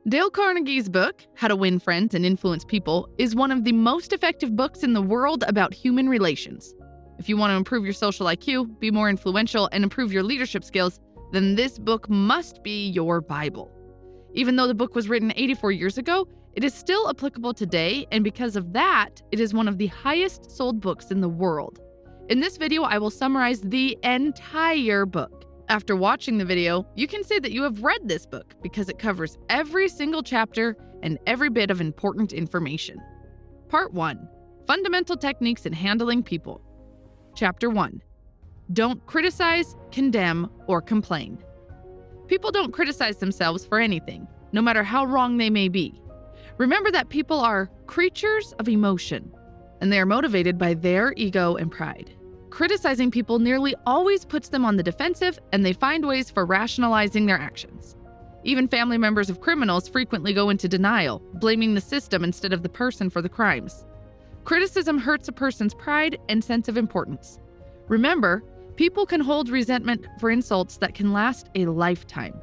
Dale Carnegie's book, How to Win Friends and Influence People, is one of the most effective books in the world about human relations. If you want to improve your social IQ, be more influential, and improve your leadership skills, then this book must be your Bible. Even though the book was written 84 years ago, it is still applicable today, and because of that, it is one of the highest sold books in the world. In this video, I will summarize the entire book. After watching the video, you can say that you have read this book because it covers every single chapter and every bit of important information. Part 1. Fundamental Techniques in Handling People. Chapter 1. Don't criticize, condemn, or complain. People don't criticize themselves for anything, no matter how wrong they may be. Remember that people are creatures of emotion, and they are motivated by their ego and pride. Criticizing people nearly always puts them on the defensive, and they find ways for rationalizing their actions. Even family members of criminals frequently go into denial, blaming the system instead of the person for the crimes. Criticism hurts a person's pride and sense of importance. Remember, people can hold resentment for insults that can last a lifetime.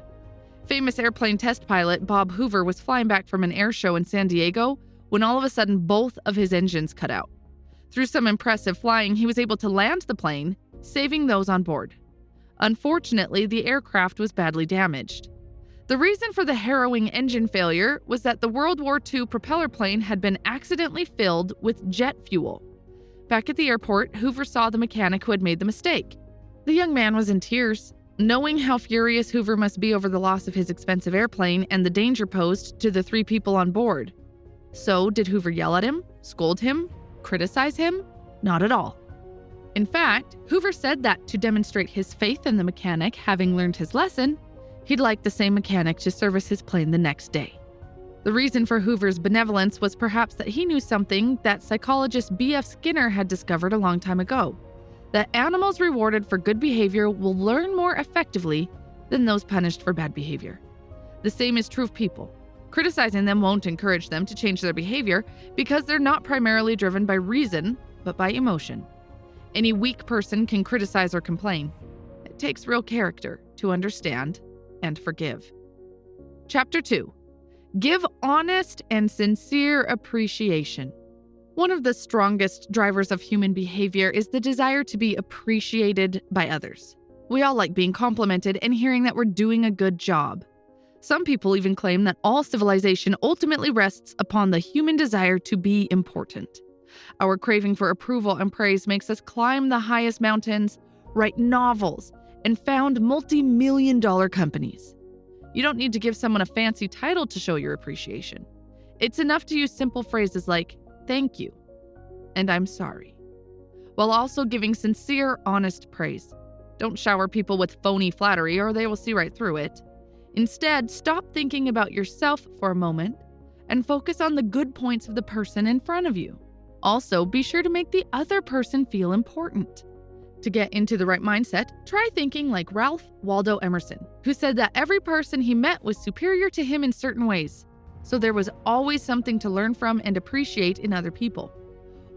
Famous airplane test pilot Bob Hoover was flying back from an air show in San Diego when all of a sudden both of his engines cut out. Through some impressive flying, he was able to land the plane, saving those on board. Unfortunately, the aircraft was badly damaged. The reason for the harrowing engine failure was that the World War II propeller plane had been accidentally filled with jet fuel. Back at the airport, Hoover saw the mechanic who had made the mistake. The young man was in tears, knowing how furious Hoover must be over the loss of his expensive airplane and the danger posed to the 3 people on board. So, did Hoover yell at him, scold him, criticize him? Not at all. In fact, Hoover said that to demonstrate his faith in the mechanic having learned his lesson, he'd like the same mechanic to service his plane the next day. The reason for Hoover's benevolence was perhaps that he knew something that psychologist B.F. Skinner had discovered a long time ago, that animals rewarded for good behavior will learn more effectively than those punished for bad behavior. The same is true of people. Criticizing them won't encourage them to change their behavior because they're not primarily driven by reason, but by emotion. Any weak person can criticize or complain. It takes real character to understand and forgive. Chapter 2. Give honest and sincere appreciation. One of the strongest drivers of human behavior is the desire to be appreciated by others. We all like being complimented and hearing that we're doing a good job. Some people even claim that all civilization ultimately rests upon the human desire to be important. Our craving for approval and praise makes us climb the highest mountains, write novels, and found multi-million-dollar companies. You don't need to give someone a fancy title to show your appreciation. It's enough to use simple phrases like, "Thank you," and "I'm sorry," while also giving sincere, honest praise. Don't shower people with phony flattery or they will see right through it. Instead, stop thinking about yourself for a moment and focus on the good points of the person in front of you. Also, be sure to make the other person feel important. To get into the right mindset, try thinking like Ralph Waldo Emerson, who said that every person he met was superior to him in certain ways, so there was always something to learn from and appreciate in other people.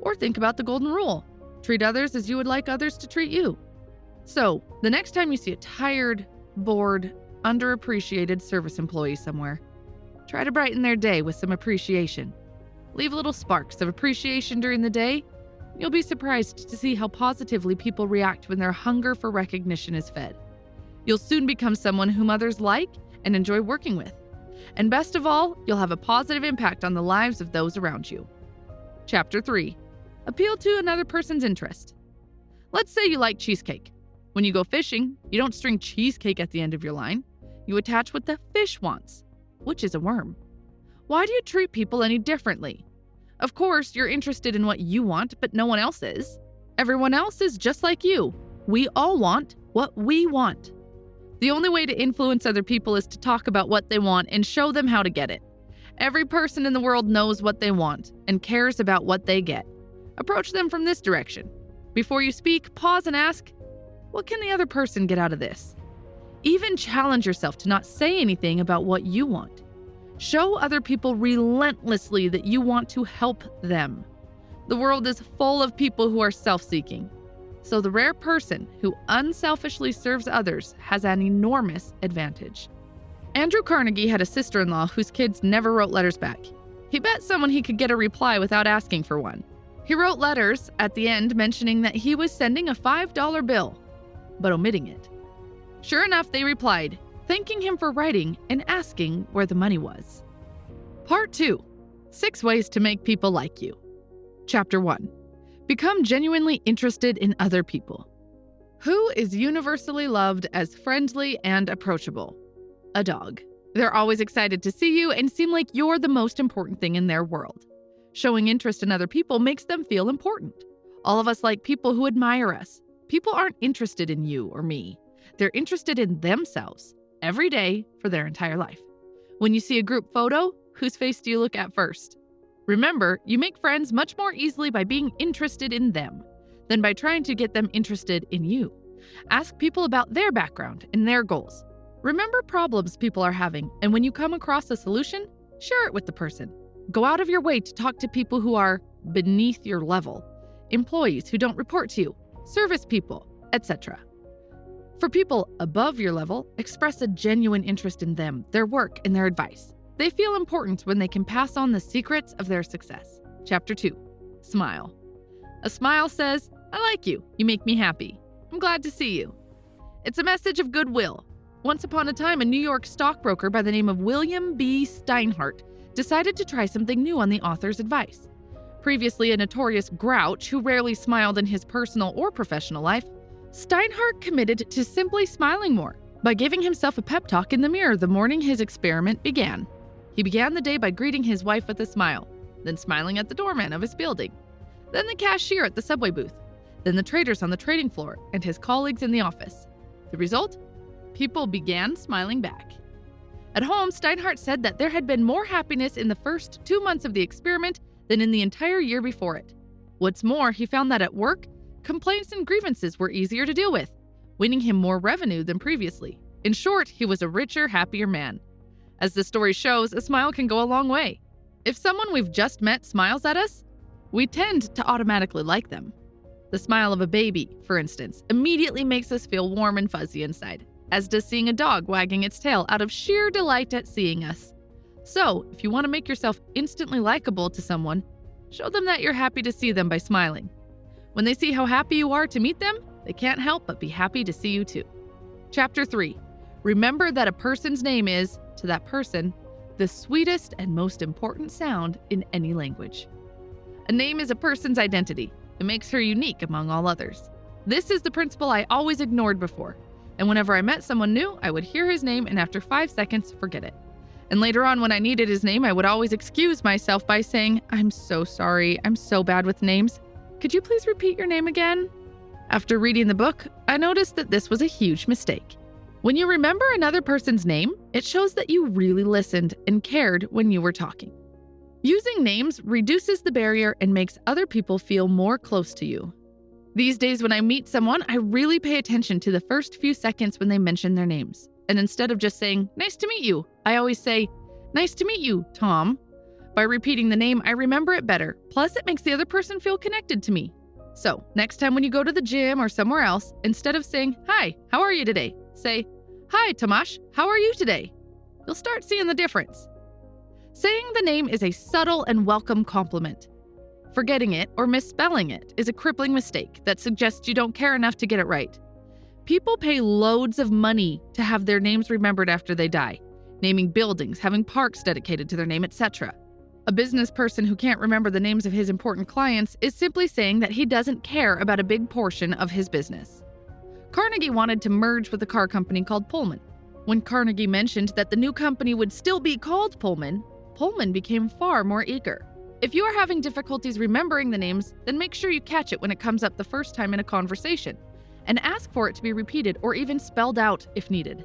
Or think about the golden rule: treat others as you would like others to treat you. So, the next time you see a tired, bored, underappreciated service employee somewhere, try to brighten their day with some appreciation. Leave little sparks of appreciation during the day. You'll be surprised to see how positively people react when their hunger for recognition is fed. You'll soon become someone whom others like and enjoy working with. And best of all, you'll have a positive impact on the lives of those around you. Chapter 3. Appeal to another person's interest. Let's say you like cheesecake. When you go fishing, you don't string cheesecake at the end of your line. You attach what the fish wants, which is a worm. Why do you treat people any differently? Of course, you're interested in what you want, but no one else is. Everyone else is just like you. We all want what we want. The only way to influence other people is to talk about what they want and show them how to get it. Every person in the world knows what they want and cares about what they get. Approach them from this direction. Before you speak, pause and ask, what can the other person get out of this? Even challenge yourself to not say anything about what you want. Show other people relentlessly that you want to help them. The world is full of people who are self-seeking. So the rare person who unselfishly serves others has an enormous advantage. Andrew Carnegie had a sister-in-law whose kids never wrote letters back. He bet someone he could get a reply without asking for one. He wrote letters at the end mentioning that he was sending a $5 bill, but omitting it. Sure enough, they replied, thanking him for writing and asking where the money was. Part 2. 6 ways to make people like you. Chapter 1. Become genuinely interested in other people. Who is universally loved as friendly and approachable? A dog. They're always excited to see you and seem like you're the most important thing in their world. Showing interest in other people makes them feel important. All of us like people who admire us. People aren't interested in you or me. They're interested in themselves every day for their entire life. When you see a group photo, whose face do you look at first? Remember, you make friends much more easily by being interested in them than by trying to get them interested in you. Ask people about their background and their goals. Remember problems people are having, and when you come across a solution, share it with the person. Go out of your way to talk to people who are beneath your level, employees who don't report to you, service people, etc. For people above your level, express a genuine interest in them, their work, and their advice. They feel important when they can pass on the secrets of their success. Chapter 2. Smile. A smile says, I like you. You make me happy. I'm glad to see you. It's a message of goodwill. Once upon a time, a New York stockbroker by the name of William B. Steinhardt decided to try something new on the author's advice. Previously a notorious grouch who rarely smiled in his personal or professional life, Steinhardt committed to simply smiling more by giving himself a pep talk in the mirror the morning his experiment began. He began the day by greeting his wife with a smile, then smiling at the doorman of his building, then the cashier at the subway booth, then the traders on the trading floor and his colleagues in the office. The result? People began smiling back. At home, Steinhardt said that there had been more happiness in the first 2 months of the experiment than in the entire year before it. What's more, he found that at work, complaints and grievances were easier to deal with, winning him more revenue than previously. In short, he was a richer, happier man. As the story shows, a smile can go a long way. If someone we've just met smiles at us, we tend to automatically like them. The smile of a baby, for instance, immediately makes us feel warm and fuzzy inside, as does seeing a dog wagging its tail out of sheer delight at seeing us. So, if you want to make yourself instantly likable to someone, show them that you're happy to see them by smiling. When they see how happy you are to meet them, they can't help but be happy to see you too. Chapter 3. Remember that a person's name is, to that person, the sweetest and most important sound in any language. A name is a person's identity. It makes her unique among all others. This is the principle I always ignored before. And whenever I met someone new, I would hear his name and after 5 seconds, forget it. And later on when I needed his name, I would always excuse myself by saying, I'm so sorry, I'm so bad with names. Could you please repeat your name again? After reading the book, I noticed that this was a huge mistake. When you remember another person's name, it shows that you really listened and cared when you were talking. Using names reduces the barrier and makes other people feel more close to you. These days when I meet someone, I really pay attention to the first few seconds when they mention their names. And instead of just saying, nice to meet you, I always say, nice to meet you, Tom. By repeating the name, I remember it better. Plus, it makes the other person feel connected to me. So, next time when you go to the gym or somewhere else, instead of saying, hi, how are you today? Say, hi, Tomasz, how are you today? You'll start seeing the difference. Saying the name is a subtle and welcome compliment. Forgetting it or misspelling it is a crippling mistake that suggests you don't care enough to get it right. People pay loads of money to have their names remembered after they die, naming buildings, having parks dedicated to their name, etc. A business person who can't remember the names of his important clients is simply saying that he doesn't care about a big portion of his business. Carnegie wanted to merge with a car company called Pullman. When Carnegie mentioned that the new company would still be called Pullman, Pullman became far more eager. If you are having difficulties remembering the names, then make sure you catch it when it comes up the first time in a conversation, and ask for it to be repeated or even spelled out if needed.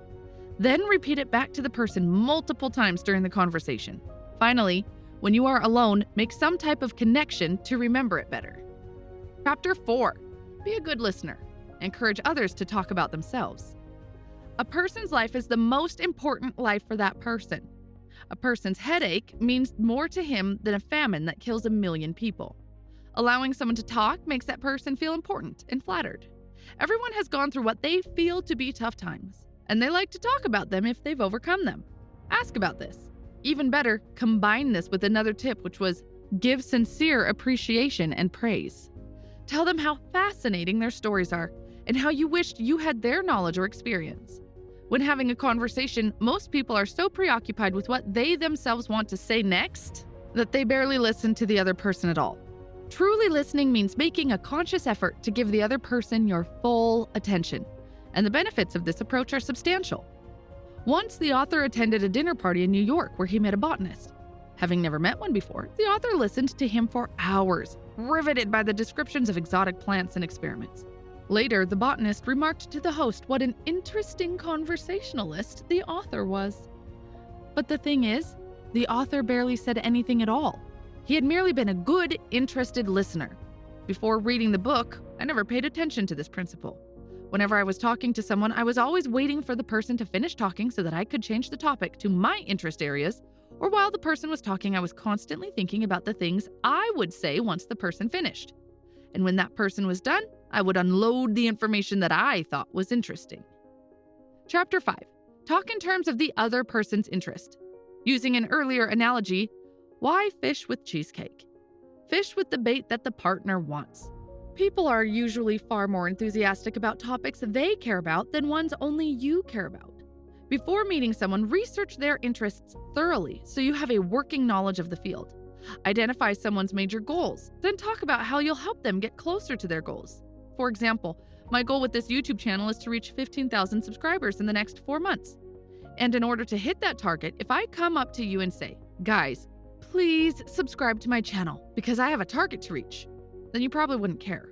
Then repeat it back to the person multiple times during the conversation. Finally, when you are alone, make some type of connection to remember it better. Chapter 4. Be a good listener. Encourage others to talk about themselves. A person's life is the most important life for that person. A person's headache means more to him than a famine that kills 1 million people. Allowing someone to talk makes that person feel important and flattered. Everyone has gone through what they feel to be tough times, and they like to talk about them if they've overcome them. Ask about this. Even better, combine this with another tip, which was give sincere appreciation and praise. Tell them how fascinating their stories are and how you wished you had their knowledge or experience. When having a conversation, most people are so preoccupied with what they themselves want to say next that they barely listen to the other person at all. Truly listening means making a conscious effort to give the other person your full attention, and the benefits of this approach are substantial. Once, the author attended a dinner party in New York where he met a botanist. Having never met one before, the author listened to him for hours, riveted by the descriptions of exotic plants and experiments. Later, the botanist remarked to the host what an interesting conversationalist the author was. But the thing is, the author barely said anything at all. He had merely been a good, interested listener. Before reading the book, I never paid attention to this principle. Whenever I was talking to someone, I was always waiting for the person to finish talking so that I could change the topic to my interest areas, or while the person was talking, I was constantly thinking about the things I would say once the person finished. And when that person was done, I would unload the information that I thought was interesting. Chapter 5. Talk in terms of the other person's interest. Using an earlier analogy, why fish with cheesecake? Fish with the bait that the partner wants. People are usually far more enthusiastic about topics they care about than ones only you care about. Before meeting someone, research their interests thoroughly so you have a working knowledge of the field. Identify someone's major goals, then talk about how you'll help them get closer to their goals. For example, my goal with this YouTube channel is to reach 15,000 subscribers in the next 4 months. And in order to hit that target, if I come up to you and say, guys, please subscribe to my channel because I have a target to reach, then you probably wouldn't care.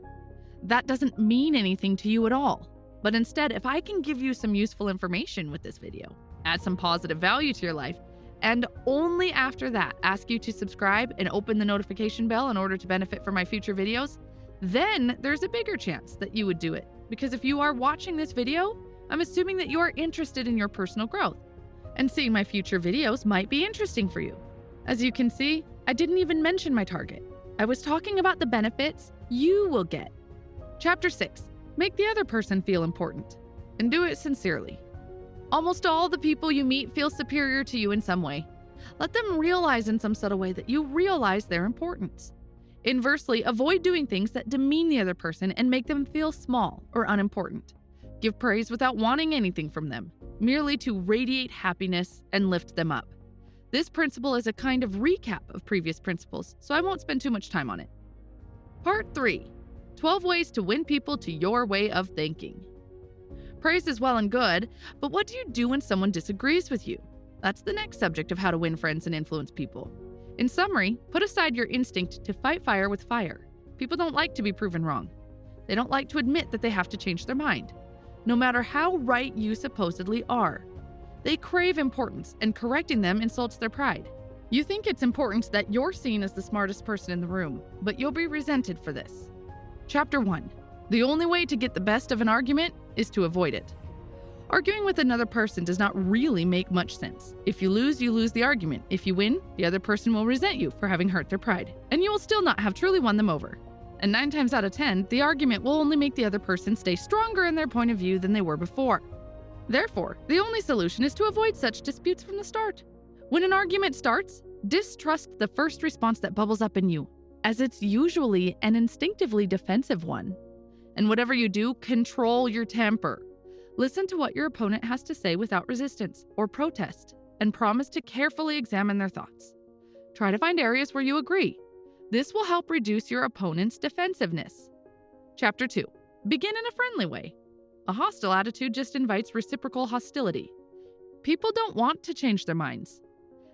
That doesn't mean anything to you at all. But instead, if I can give you some useful information with this video, add some positive value to your life, and only after that ask you to subscribe and open the notification bell in order to benefit from my future videos, then there's a bigger chance that you would do it. Because if you are watching this video, I'm assuming that you are interested in your personal growth, and seeing my future videos might be interesting for you. As you can see, I didn't even mention my target. I was talking about the benefits you will get. Chapter 6. Make the other person feel important, and do it sincerely. Almost all the people you meet feel superior to you in some way. Let them realize in some subtle way that you realize their importance. Inversely, avoid doing things that demean the other person and make them feel small or unimportant. Give praise without wanting anything from them, merely to radiate happiness and lift them up. This principle is a kind of recap of previous principles, so I won't spend too much time on it. Part 3. 12 ways to win people to your way of thinking. Praise is well and good, but what do you do when someone disagrees with you? That's the next subject of how to win friends and influence people. In summary, put aside your instinct to fight fire with fire. People don't like to be proven wrong. They don't like to admit that they have to change their mind, no matter how right you supposedly are. They crave importance, and correcting them insults their pride. You think it's important that you're seen as the smartest person in the room, but you'll be resented for this. Chapter 1. The only way to get the best of an argument is to avoid it. Arguing with another person does not really make much sense. If you lose the argument. If you win, the other person will resent you for having hurt their pride, and you will still not have truly won them over. And 9 times out of 10, the argument will only make the other person stay stronger in their point of view than they were before. Therefore, the only solution is to avoid such disputes from the start. When an argument starts, distrust the first response that bubbles up in you, as it's usually an instinctively defensive one. And whatever you do, control your temper. Listen to what your opponent has to say without resistance or protest, and promise to carefully examine their thoughts. Try to find areas where you agree. This will help reduce your opponent's defensiveness. Chapter 2. Begin in a friendly way. A hostile attitude just invites reciprocal hostility. People don't want to change their minds.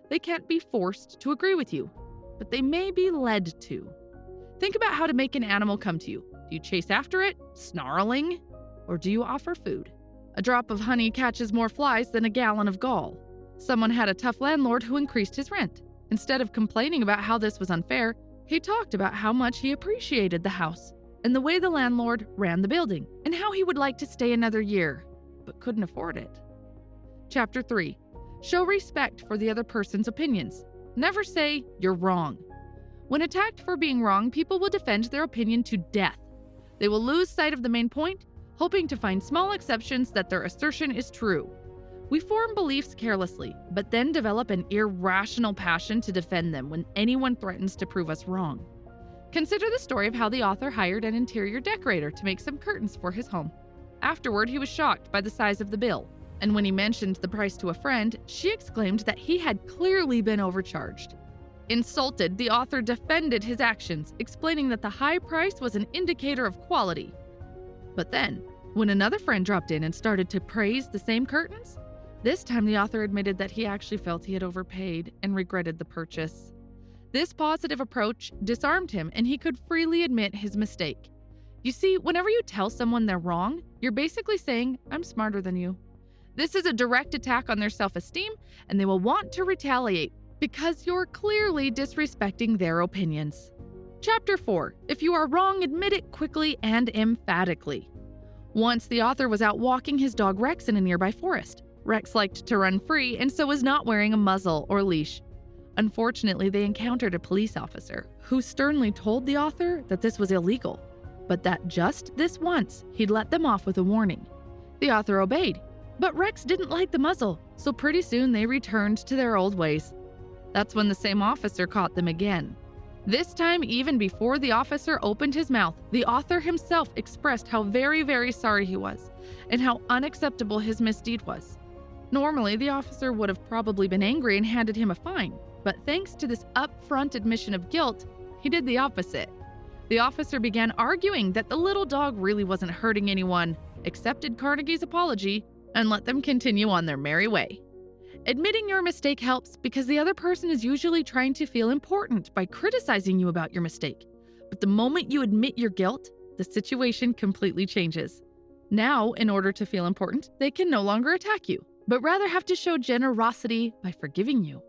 They can't be forced to agree with you, but they may be led to. Think about how to make an animal come to you. Do you chase after it, snarling, or do you offer food? A drop of honey catches more flies than a gallon of gall. Someone had a tough landlord who increased his rent. Instead of complaining about how this was unfair, he talked about how much he appreciated the house and the way the landlord ran the building, and how he would like to stay another year, but couldn't afford it. Chapter 3. Show respect for the other person's opinions. Never say, "You're wrong." When attacked for being wrong, people will defend their opinion to death. They will lose sight of the main point, hoping to find small exceptions that their assertion is true. We form beliefs carelessly, but then develop an irrational passion to defend them when anyone threatens to prove us wrong. Consider the story of how the author hired an interior decorator to make some curtains for his home. Afterward, he was shocked by the size of the bill, and when he mentioned the price to a friend, she exclaimed that he had clearly been overcharged. Insulted, the author defended his actions, explaining that the high price was an indicator of quality. But then, when another friend dropped in and started to praise the same curtains, this time the author admitted that he actually felt he had overpaid and regretted the purchase. This positive approach disarmed him, and he could freely admit his mistake. You see, whenever you tell someone they're wrong, you're basically saying, "I'm smarter than you." This is a direct attack on their self-esteem, and they will want to retaliate because you're clearly disrespecting their opinions. Chapter 4. If you are wrong, admit it quickly and emphatically. Once the author was out walking his dog Rex in a nearby forest. Rex liked to run free and so was not wearing a muzzle or leash. Unfortunately, they encountered a police officer who sternly told the author that this was illegal, but that just this once he'd let them off with a warning. The author obeyed, but Rex didn't like the muzzle, so pretty soon they returned to their old ways. That's when the same officer caught them again. This time, even before the officer opened his mouth, the author himself expressed how very, very sorry he was and how unacceptable his misdeed was. Normally, the officer would have probably been angry and handed him a fine, but thanks to this upfront admission of guilt, he did the opposite. The officer began arguing that the little dog really wasn't hurting anyone, accepted Carnegie's apology, and let them continue on their merry way. Admitting your mistake helps because the other person is usually trying to feel important by criticizing you about your mistake. But the moment you admit your guilt, the situation completely changes. Now, in order to feel important, they can no longer attack you, but rather have to show generosity by forgiving you.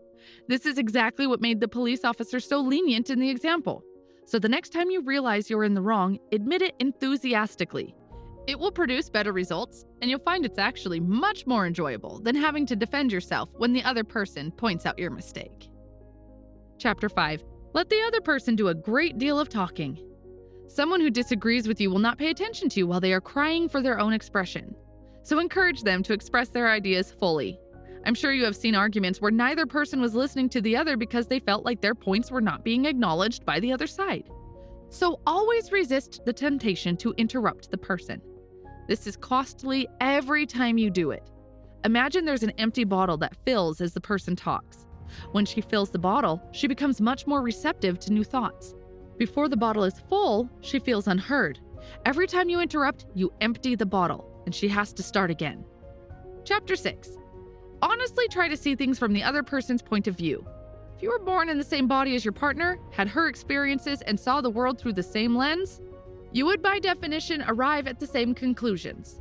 This is exactly what made the police officer so lenient in the example. So the next time you realize you're in the wrong, admit it enthusiastically. It will produce better results, and you'll find it's actually much more enjoyable than having to defend yourself when the other person points out your mistake. Chapter 5. Let the other person do a great deal of talking. Someone who disagrees with you will not pay attention to you while they are crying for their own expression. So encourage them to express their ideas fully. I'm sure you have seen arguments where neither person was listening to the other because they felt like their points were not being acknowledged by the other side. So always resist the temptation to interrupt the person. This is costly every time you do it. Imagine there's an empty bottle that fills as the person talks. When she fills the bottle, she becomes much more receptive to new thoughts. Before the bottle is full, she feels unheard. Every time you interrupt, you empty the bottle, and she has to start again. Chapter 6. Honestly try to see things from the other person's point of view. If you were born in the same body as your partner, had her experiences, and saw the world through the same lens, you would by definition arrive at the same conclusions.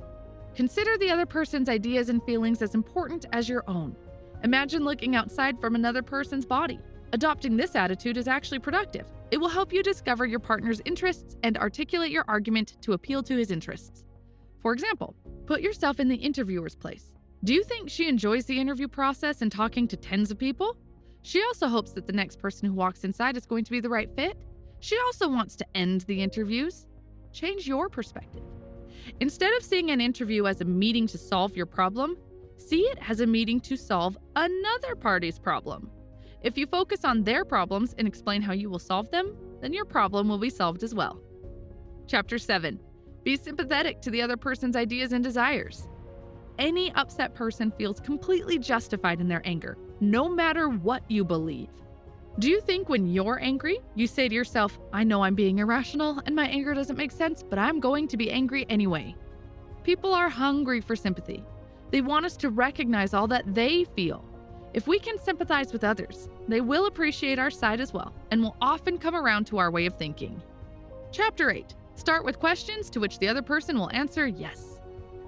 Consider the other person's ideas and feelings as important as your own. Imagine looking outside from another person's body. Adopting this attitude is actually productive. It will help you discover your partner's interests and articulate your argument to appeal to his interests. For example, put yourself in the interviewer's place. Do you think she enjoys the interview process and talking to tens of people? She also hopes that the next person who walks inside is going to be the right fit. She also wants to end the interviews. Change your perspective. Instead of seeing an interview as a meeting to solve your problem, see it as a meeting to solve another party's problem. If you focus on their problems and explain how you will solve them, then your problem will be solved as well. Chapter 7. Be sympathetic to the other person's ideas and desires. Any upset person feels completely justified in their anger, no matter what you believe. Do you think when you're angry, you say to yourself, I know I'm being irrational and my anger doesn't make sense, but I'm going to be angry anyway? People are hungry for sympathy. They want us to recognize all that they feel. If we can sympathize with others, they will appreciate our side as well and will often come around to our way of thinking. Chapter 8. Start with questions to which the other person will answer yes.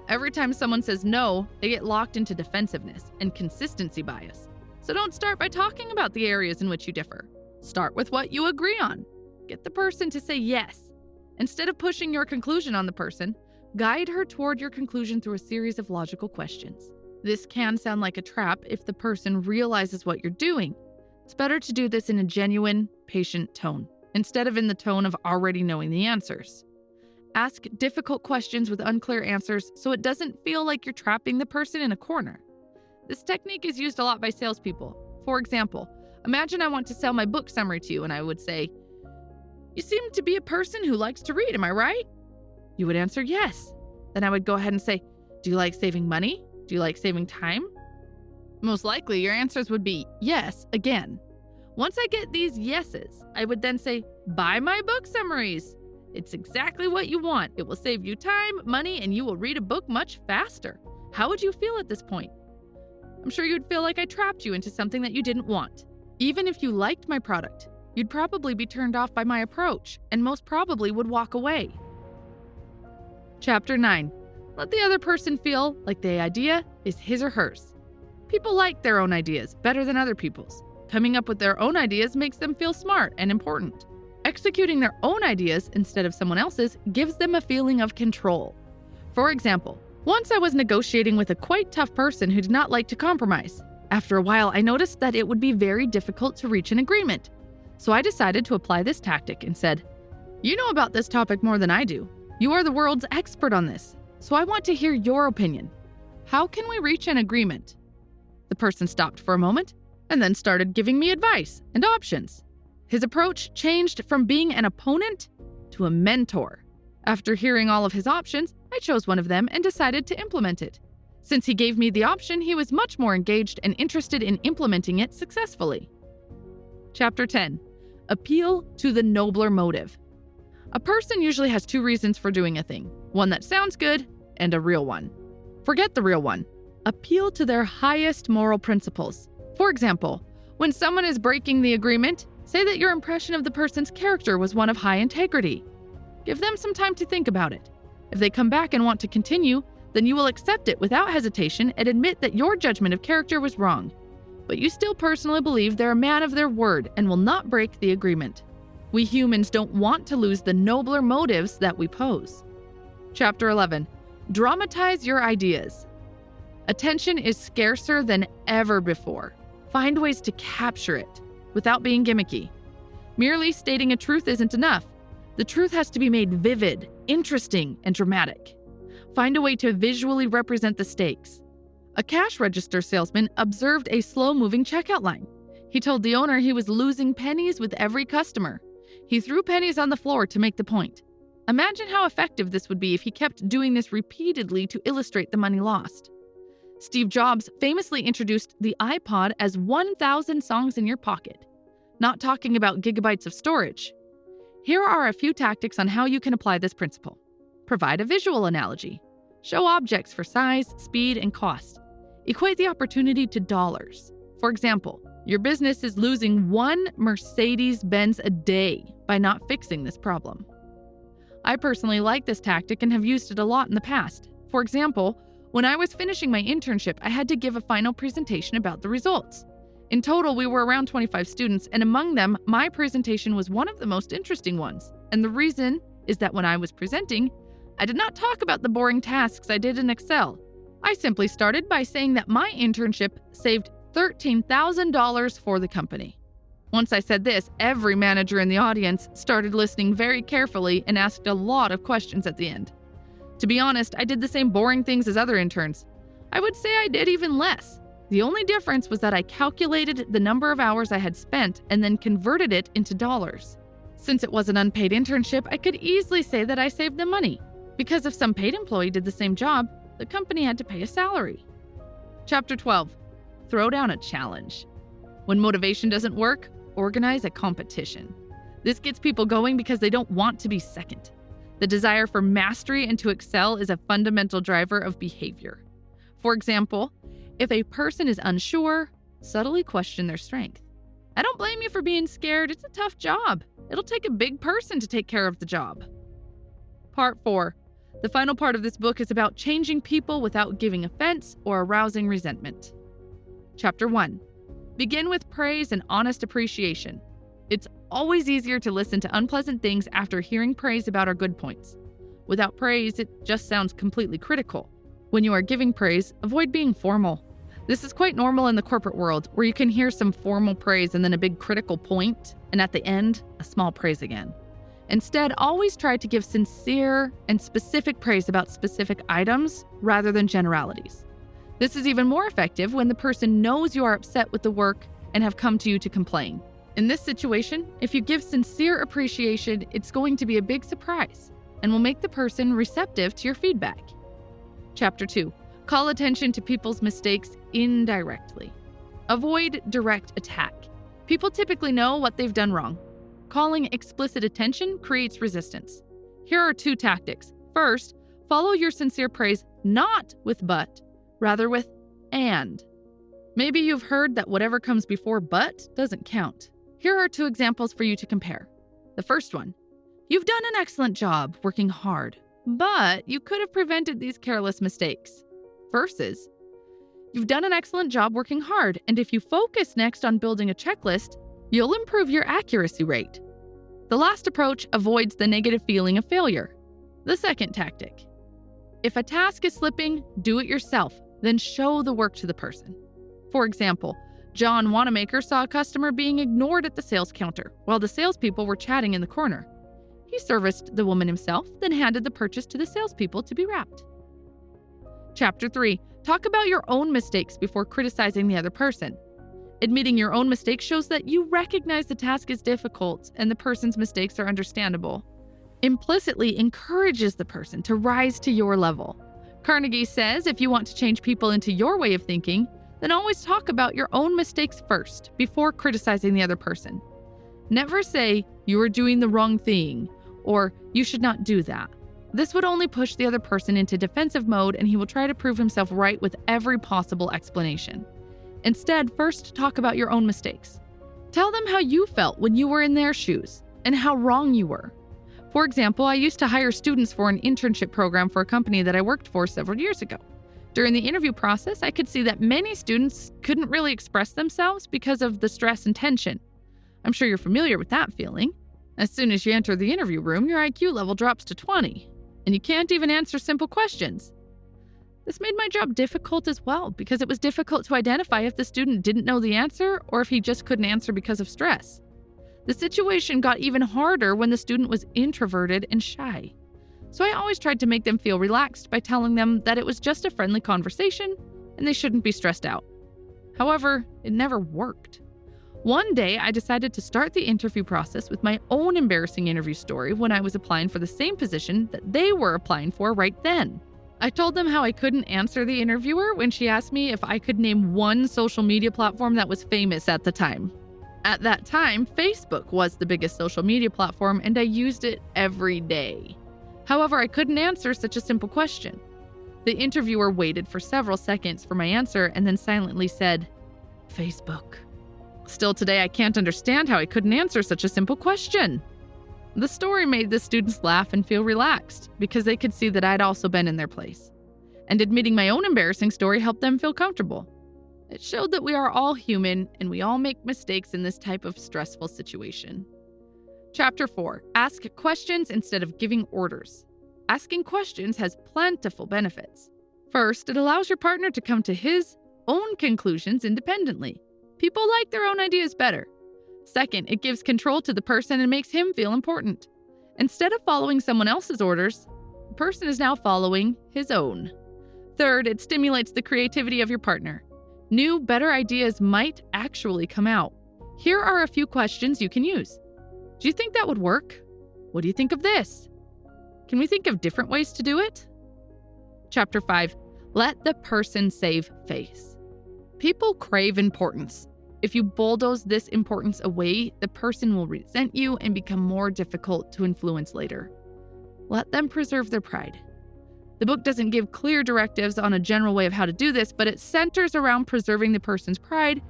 Every time someone says no, they get locked into defensiveness and consistency bias. So don't start by talking about the areas in which you differ. Start with what you agree on. Get the person to say yes. Instead of pushing your conclusion on the person, guide her toward your conclusion through a series of logical questions. This can sound like a trap if the person realizes what you're doing. It's better to do this in a genuine, patient tone, instead of in the tone of already knowing the answers. Ask difficult questions with unclear answers so it doesn't feel like you're trapping the person in a corner. This technique is used a lot by salespeople. For example, imagine I want to sell my book summary to you and I would say, "You seem to be a person who likes to read, am I right?" You would answer yes. Then I would go ahead and say, "Do you like saving money? Do you like saving time?" Most likely your answers would be yes again. Once I get these yeses, I would then say, "Buy my book summaries. It's exactly what you want. It will save you time, money, and you will read a book much faster." How would you feel at this point? I'm sure you'd feel like I trapped you into something that you didn't want. Even if you liked my product, you'd probably be turned off by my approach and most probably would walk away. Chapter 9. Let the other person feel like the idea is his or hers. People like their own ideas better than other people's. Coming up with their own ideas makes them feel smart and important. Executing their own ideas instead of someone else's gives them a feeling of control. For example, once I was negotiating with a quite tough person who did not like to compromise. After a while, I noticed that it would be very difficult to reach an agreement. So I decided to apply this tactic and said, "You know about this topic more than I do. You are the world's expert on this, so I want to hear your opinion. How can we reach an agreement?" The person stopped for a moment and then started giving me advice and options. His approach changed from being an opponent to a mentor. After hearing all of his options, I chose one of them and decided to implement it. Since he gave me the option, he was much more engaged and interested in implementing it successfully. Chapter 10. Appeal to the nobler motive. A person usually has two reasons for doing a thing, one that sounds good and a real one. Forget the real one. Appeal to their highest moral principles. For example, when someone is breaking the agreement, say that your impression of the person's character was one of high integrity. Give them some time to think about it. If they come back and want to continue, then you will accept it without hesitation and admit that your judgment of character was wrong. But you still personally believe they're a man of their word and will not break the agreement. We humans don't want to lose the nobler motives that we pose. Chapter 11. Dramatize your ideas. Attention is scarcer than ever before. Find ways to capture it without being gimmicky. Merely stating a truth isn't enough. The truth has to be made vivid, interesting, and dramatic. Find a way to visually represent the stakes. A cash register salesman observed a slow-moving checkout line. He told the owner he was losing pennies with every customer. He threw pennies on the floor to make the point. Imagine how effective this would be if he kept doing this repeatedly to illustrate the money lost. Steve Jobs famously introduced the iPod as 1,000 songs in your pocket, not talking about gigabytes of storage. Here are a few tactics on how you can apply this principle. Provide a visual analogy. Show objects for size, speed, and cost. Equate the opportunity to dollars. For example, your business is losing one Mercedes-Benz a day by not fixing this problem. I personally like this tactic and have used it a lot in the past. For example, when I was finishing my internship, I had to give a final presentation about the results. In total, we were around 25 students, and among them, my presentation was one of the most interesting ones. And the reason is that when I was presenting, I did not talk about the boring tasks I did in Excel. I simply started by saying that my internship saved $13,000 for the company. Once I said this, every manager in the audience started listening very carefully and asked a lot of questions at the end. To be honest, I did the same boring things as other interns. I would say I did even less. The only difference was that I calculated the number of hours I had spent and then converted it into dollars. Since it was an unpaid internship, I could easily say that I saved them money, because if some paid employee did the same job, the company had to pay a salary. Chapter 12. Throw down a challenge. When motivation doesn't work, organize a competition. This gets people going because they don't want to be second. The desire for mastery and to excel is a fundamental driver of behavior. For example, if a person is unsure, subtly question their strength. I don't blame you for being scared. It's a tough job. It'll take a big person to take care of the job. Part 4. The final part of this book is about changing people without giving offense or arousing resentment. Chapter 1. Begin with praise and honest appreciation. It's always easier to listen to unpleasant things after hearing praise about our good points. Without praise, it just sounds completely critical. When you are giving praise, avoid being formal. This is quite normal in the corporate world, where you can hear some formal praise and then a big critical point, and at the end, a small praise again. Instead, always try to give sincere and specific praise about specific items rather than generalities. This is even more effective when the person knows you are upset with the work and have come to you to complain. In this situation, if you give sincere appreciation, it's going to be a big surprise and will make the person receptive to your feedback. Chapter 2. Call attention to people's mistakes indirectly. Avoid direct attack. People typically know what they've done wrong. Calling explicit attention creates resistance. Here are 2 tactics. First, follow your sincere praise not with but, rather with and. Maybe you've heard that whatever comes before but doesn't count. Here are 2 examples for you to compare. The first one, you've done an excellent job working hard, but you could have prevented these careless mistakes. Versus, you've done an excellent job working hard, and if you focus next on building a checklist, you'll improve your accuracy rate. The last approach avoids the negative feeling of failure. The second tactic, if a task is slipping, do it yourself, then show the work to the person. For example, John Wanamaker saw a customer being ignored at the sales counter while the salespeople were chatting in the corner. He serviced the woman himself, then handed the purchase to the salespeople to be wrapped. Chapter 3. Talk about your own mistakes before criticizing the other person. Admitting your own mistakes shows that you recognize the task is difficult and the person's mistakes are understandable. Implicitly encourages the person to rise to your level. Carnegie says if you want to change people into your way of thinking, then always talk about your own mistakes first before criticizing the other person. Never say, you are doing the wrong thing, or you should not do that. This would only push the other person into defensive mode and he will try to prove himself right with every possible explanation. Instead, first talk about your own mistakes. Tell them how you felt when you were in their shoes and how wrong you were. For example, I used to hire students for an internship program for a company that I worked for several years ago. During the interview process, I could see that many students couldn't really express themselves because of the stress and tension. I'm sure you're familiar with that feeling. As soon as you enter the interview room, your IQ level drops to 20, and you can't even answer simple questions. This made my job difficult as well because it was difficult to identify if the student didn't know the answer or if he just couldn't answer because of stress. The situation got even harder when the student was introverted and shy. So I always tried to make them feel relaxed by telling them that it was just a friendly conversation and they shouldn't be stressed out. However, it never worked. One day, I decided to start the interview process with my own embarrassing interview story when I was applying for the same position that they were applying for right then. I told them how I couldn't answer the interviewer when she asked me if I could name one social media platform that was famous at the time. At that time, Facebook was the biggest social media platform and I used it every day. However, I couldn't answer such a simple question. The interviewer waited for several seconds for my answer and then silently said, Facebook. Still today, I can't understand how I couldn't answer such a simple question. The story made the students laugh and feel relaxed because they could see that I'd also been in their place. And admitting my own embarrassing story helped them feel comfortable. It showed that we are all human and we all make mistakes in this type of stressful situation. Chapter 4. Ask questions instead of giving orders. Asking questions has plentiful benefits. First, it allows your partner to come to his own conclusions independently. People like their own ideas better. Second, it gives control to the person and makes him feel important. Instead of following someone else's orders, the person is now following his own. Third, it stimulates the creativity of your partner. New, better ideas might actually come out. Here are a few questions you can use. Do you think that would work? What do you think of this? Can we think of different ways to do it? Chapter 5. Let the person save face. People crave importance. If you bulldoze this importance away, the person will resent you and become more difficult to influence later. Let them preserve their pride. The book doesn't give clear directives on a general way of how to do this, but it centers around preserving the person's pride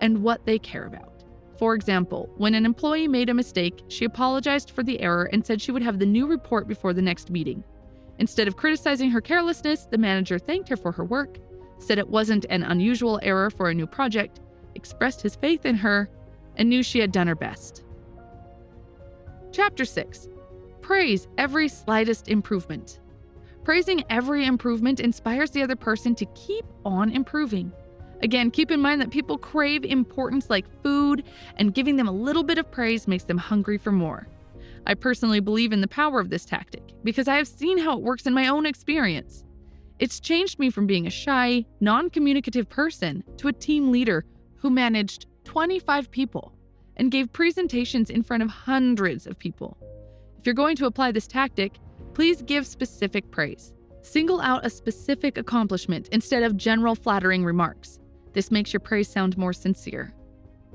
and what they care about. For example, when an employee made a mistake, she apologized for the error and said she would have the new report before the next meeting. Instead of criticizing her carelessness, the manager thanked her for her work, said it wasn't an unusual error for a new project, expressed his faith in her, and knew she had done her best. Chapter 6. Praise every slightest improvement. Praising every improvement inspires the other person to keep on improving. Again, keep in mind that people crave importance like food, and giving them a little bit of praise makes them hungry for more. I personally believe in the power of this tactic because I have seen how it works in my own experience. It's changed me from being a shy, non-communicative person to a team leader who managed 25 people and gave presentations in front of hundreds of people. If you're going to apply this tactic, please give specific praise. Single out a specific accomplishment instead of general flattering remarks. This makes your praise sound more sincere.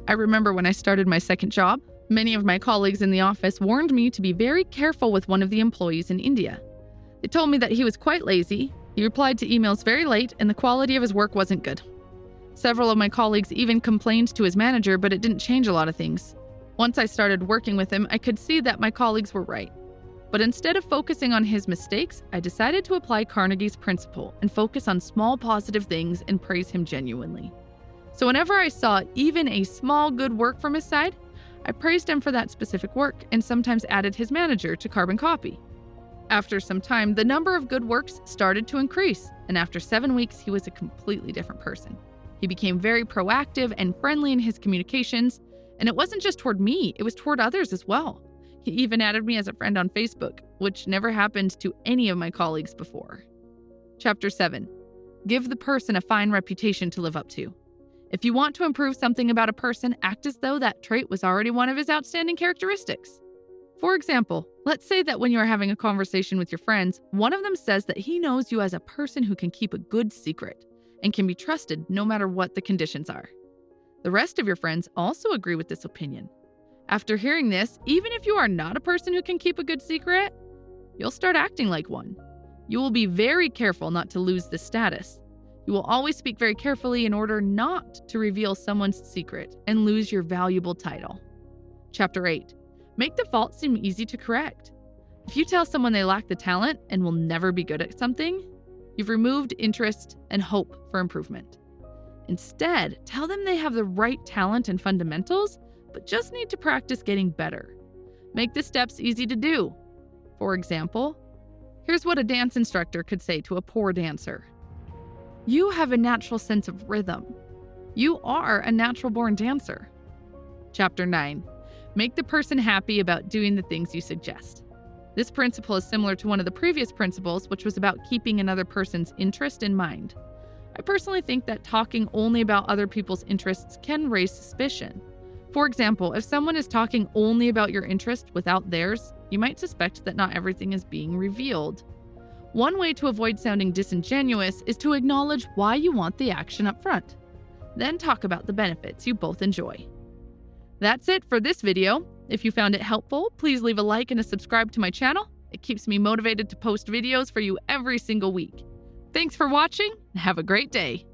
I remember when I started my second job, many of my colleagues in the office warned me to be very careful with one of the employees in India. They told me that he was quite lazy, he replied to emails very late, and the quality of his work wasn't good. Several of my colleagues even complained to his manager, but it didn't change a lot of things. Once I started working with him, I could see that my colleagues were right. But instead of focusing on his mistakes, I decided to apply Carnegie's principle and focus on small positive things and praise him genuinely. So whenever I saw even a small good work from his side, I praised him for that specific work and sometimes added his manager to carbon copy. After some time, the number of good works started to increase, and after 7 weeks, he was a completely different person. He became very proactive and friendly in his communications, and it wasn't just toward me, it was toward others as well. He even added me as a friend on Facebook, which never happened to any of my colleagues before. Chapter 7. Give the person a fine reputation to live up to. If you want to improve something about a person, act as though that trait was already one of his outstanding characteristics. For example, let's say that when you are having a conversation with your friends, one of them says that he knows you as a person who can keep a good secret and can be trusted no matter what the conditions are. The rest of your friends also agree with this opinion. After hearing this, even if you are not a person who can keep a good secret, you'll start acting like one. You will be very careful not to lose this status. You will always speak very carefully in order not to reveal someone's secret and lose your valuable title. Chapter 8. Make the fault seem easy to correct. If you tell someone they lack the talent and will never be good at something, you've removed interest and hope for improvement. Instead, tell them they have the right talent and fundamentals, but just need to practice getting better. Make the steps easy to do. For example, here's what a dance instructor could say to a poor dancer. You have a natural sense of rhythm. You are a natural-born dancer. Chapter 9. Make the person happy about doing the things you suggest. This principle is similar to one of the previous principles, which was about keeping another person's interest in mind. I personally think that talking only about other people's interests can raise suspicion. For example, if someone is talking only about your interest without theirs, you might suspect that not everything is being revealed. One way to avoid sounding disingenuous is to acknowledge why you want the action up front. Then talk about the benefits you both enjoy. That's it for this video. If you found it helpful, please leave a like and a subscribe to my channel. It keeps me motivated to post videos for you every single week. Thanks for watching and have a great day.